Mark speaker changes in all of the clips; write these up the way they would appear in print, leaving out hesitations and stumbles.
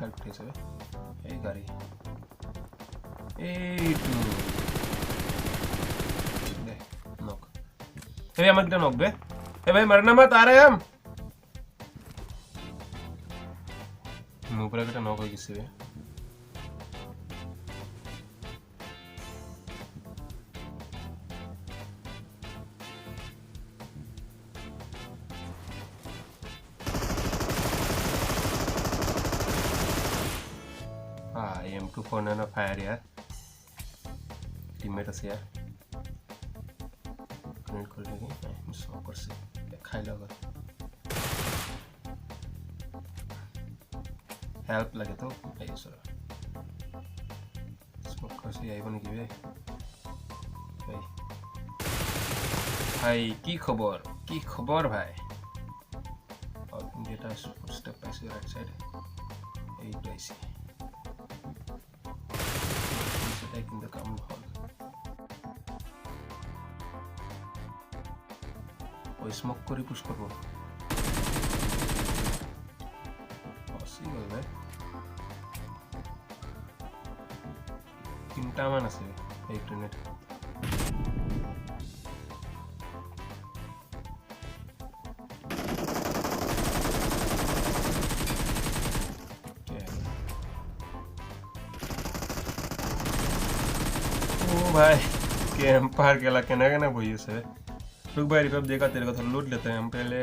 Speaker 1: fire उठेছে এই গাড়ি এইটু দে knock এই আমাকে একটা নক দে ए भाई मरना मत आ रहे हम ऊपर का नॉक हो किसी पे M24 ने ना फायर यार टीममेट से यार कनेक्ट कर लेंगे मिस ऊपर से खाई लगा हेल्प लगे तो आइए सर स्मोकर से आई बन गई भाई भाई की खबर भाई और data step by right side 8 ऐसे in the common hall ওই স্মোক করে পুশ করব পসিবল ভাই তিনটা মান আছে এই গ্রেনেড भाई गेम पार केला केना बोई से रुक भाई रिपेप देखा तेरे को थोड़ा लूट लेते हैं हम पहले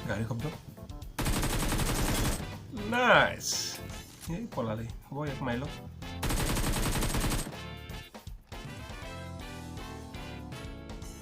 Speaker 1: गाड़ी खप दो नाइस ये पोला ले वो एक माइलो